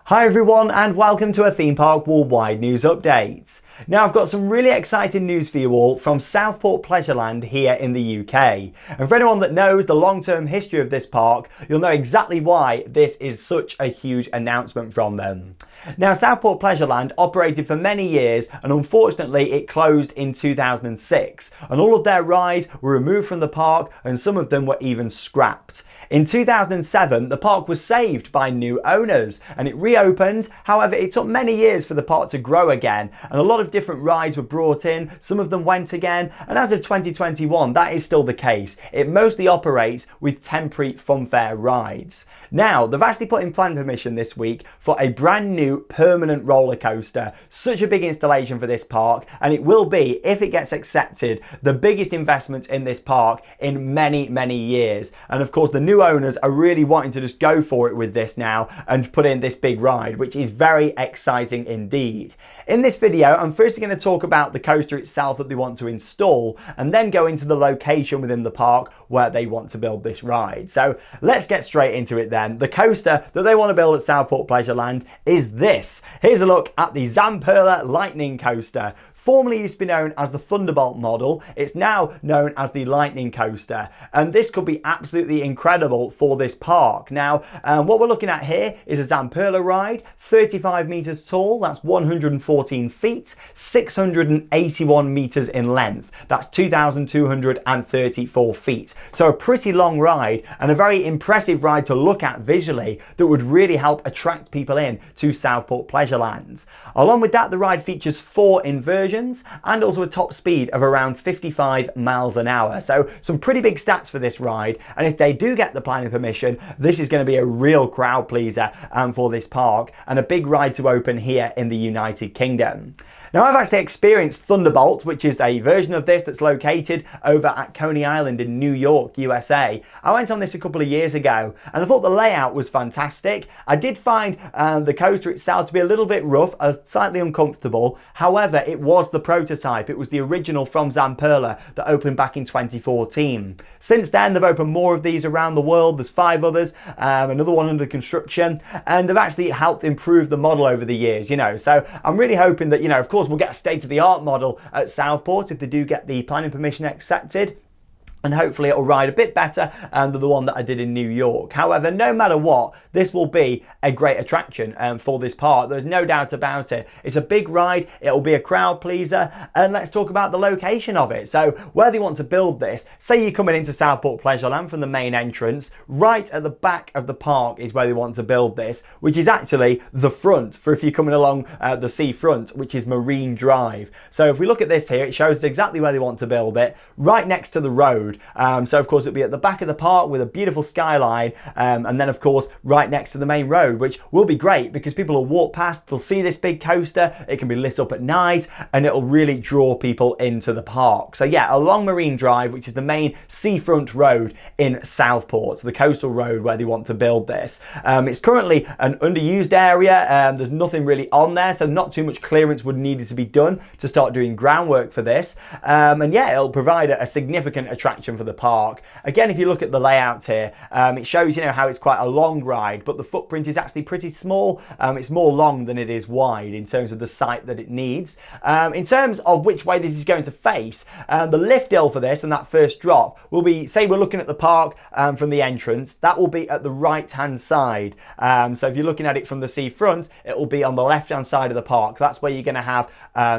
Hi everyone and welcome to a Theme Park Worldwide News Update. Now I've got some really exciting news for you all from Southport Pleasureland here in the UK. And for anyone that knows the long-term history of this park, you'll know exactly why this is such a huge announcement from them. Now Southport Pleasureland operated for many years and unfortunately it closed in 2006 and all of their rides were removed from the park and some of them were even scrapped. In 2007 the park was saved by new owners and it reopened. However, it took many years for the park to grow again and a lot of different rides were brought in, some of them went again, and as of 2021 that is still the case. It mostly operates with temporary funfair rides. Now they've actually put in planning permission this week for a brand new permanent roller coaster. Such a big installation for this park, and it will be, if it gets accepted, the biggest investment in this park in many years. And of course the new owners are really wanting to just go for it with this now and put in this big ride, which is very exciting indeed. In this video I'm firstly going to talk about the coaster itself that they want to install and then go into the location within the park where they want to build this ride. So let's get straight into it then. The coaster that they want to build at Southport Pleasureland is this. Here's a look at the Zamperla Lightning Coaster. Formerly used to be known as the Thunderbolt model, it's now known as the Lightning Coaster, and this could be absolutely incredible for this park. Now, what we're looking at here is a Zamperla ride, 35 meters tall, that's 114 feet, 681 meters in length, that's 2,234 feet. So a pretty long ride and a very impressive ride to look at visually that would really help attract people in to Southport Pleasureland. Along with that, the ride features 4 inversions and also a top speed of around 55 miles an hour. So some pretty big stats for this ride, and if they do get the planning permission, this is going to be a real crowd pleaser for this park and a big ride to open here in the United Kingdom. Now I've actually experienced Thunderbolt, which is a version of this that's located over at Coney Island in New York, USA. I went on this a couple of years ago and I thought the layout was fantastic. I did find the coaster itself to be a little bit rough, slightly uncomfortable. However, it was the prototype. It was the original from Zamperla that opened back in 2014. Since then, they've opened more of these around the world. There's 5 others, another one under construction, and they've actually helped improve the model over the years, you know. So I'm really hoping that, you know, of course, we'll get a state-of-the-art model at Southport if they do get the planning permission accepted. And hopefully it'll ride a bit better than the one that I did in New York. However, no matter what, this will be a great attraction for this park. There's no doubt about it. It's a big ride, it'll be a crowd pleaser, and let's talk about the location of it. So where they want to build this, say you're coming into Southport Pleasureland from the main entrance, right at the back of the park is where they want to build this, which is actually the front for if you're coming along the seafront, which is Marine Drive. So if we look at this here, it shows exactly where they want to build it, right next to the road. So of course it'll be at the back of the park with a beautiful skyline, and then of course right next to the main road, which will be great because people will walk past, they'll see this big coaster, it can be lit up at night and it'll really draw people into the park. So yeah, along Marine Drive, which is the main seafront road in Southport, so the coastal road where they want to build this. It's currently an underused area, there's nothing really on there, so not too much clearance would need to be done to start doing groundwork for this, and yeah, it'll provide a significant attraction for the park. Again, if you look at the layout here, it shows, you know, how it's quite a long ride, but the footprint is actually pretty small. It's more long than it is wide in terms of the site that it needs. In terms of which way this is going to face, the lift hill for this and that first drop will be, say we're looking at the park from the entrance, that will be at the right hand side. So if you're looking at it from the seafront, it will be on the left hand side of the park. That's where you're going to have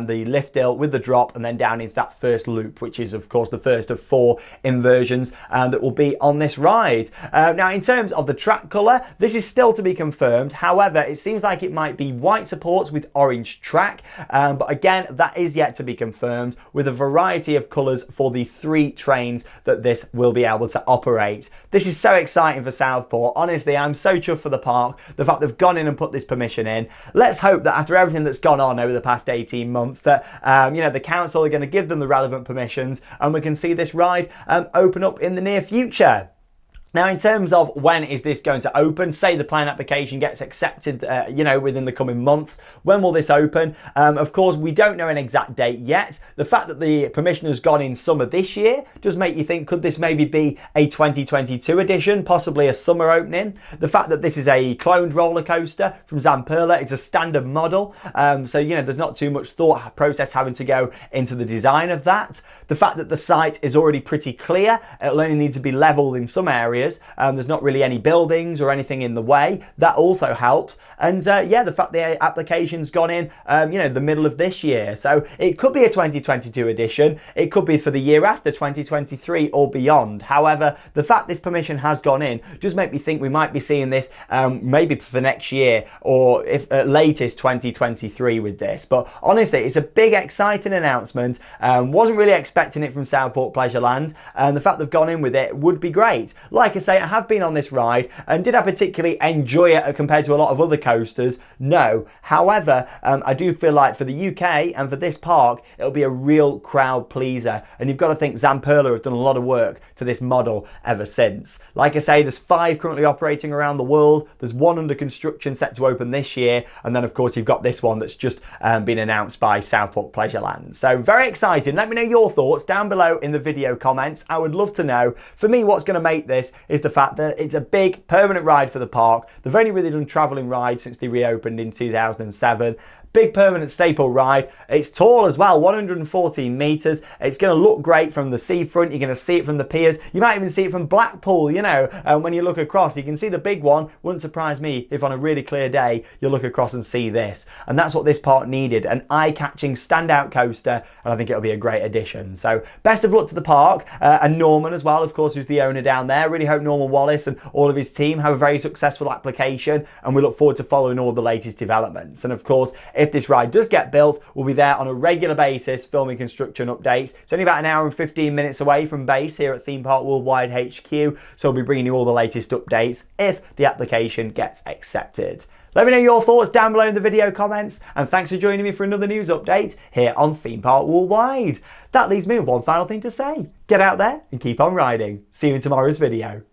the lift hill with the drop and then down into that first loop, which is of course the first of 4 inversions that will be on this ride. Now in terms of the track colour, this is still to be confirmed. However, it seems like it might be white supports with orange track, but again that is yet to be confirmed, with a variety of colours for the 3 trains that this will be able to operate. This is so exciting for Southport. Honestly, I'm so chuffed for the park, the fact they've gone in and put this permission in. Let's hope that after everything that's gone on over the past 18 months that you know, the council are going to give them the relevant permissions and we can see this ride open up in the near future. Now, in terms of when is this going to open, say the plan application gets accepted, within the coming months, when will this open? Of course, we don't know an exact date yet. The fact that the permission has gone in summer this year does make you think, could this maybe be a 2022 edition, possibly a summer opening? The fact that this is a cloned roller coaster from Zamperla, it's a standard model, so there's not too much thought process having to go into the design of that. The fact that the site is already pretty clear, it'll only need to be leveled in some areas. There's not really any buildings or anything in the way. That also helps. And the fact the application's gone in, the middle of this year. So it could be a 2022 edition. It could be for the year after 2023 or beyond. However, the fact this permission has gone in does make me think we might be seeing this maybe for next year, or if at latest 2023 with this. But honestly, it's a big, exciting announcement. Wasn't really expecting it from Southport Pleasureland, and the fact they've gone in with it would be great. Like I say, I have been on this ride, and did I particularly enjoy it compared to a lot of other coasters? No. However, I do feel like for the UK and for this park, it'll be a real crowd pleaser. And you've got to think Zamperla have done a lot of work to this model ever since. Like I say, there's 5 currently operating around the world. There's 1 under construction set to open this year. And then of course you've got this one that's just been announced by Southport Pleasureland. So very exciting. Let me know your thoughts down below in the video comments. I would love to know. For me, what's going to make this is the fact that it's a big permanent ride for the park. They've only really done travelling rides since they reopened in 2007. Big permanent staple ride. It's tall as well, 114 metres. It's going to look great from the seafront. You're going to see it from the piers. You might even see it from Blackpool, when you look across. You can see the big one. Wouldn't surprise me if on a really clear day you look across and see this. And that's what this park needed, an eye-catching standout coaster, and I think it'll be a great addition. So best of luck to the park, and Norman as well, of course, who's the owner down there. Really hope Norman Wallace and all of his team have a very successful application, and we look forward to following all the latest developments. And of course, if this ride does get built, we'll be there on a regular basis filming construction updates. It's only about an hour and 15 minutes away from base here at Theme Park Worldwide HQ, so we'll be bringing you all the latest updates if the application gets accepted. Let me know your thoughts down below in the video comments, and thanks for joining me for another news update here on Theme Park Worldwide. That leaves me with one final thing to say. Get out there and keep on riding. See you in tomorrow's video.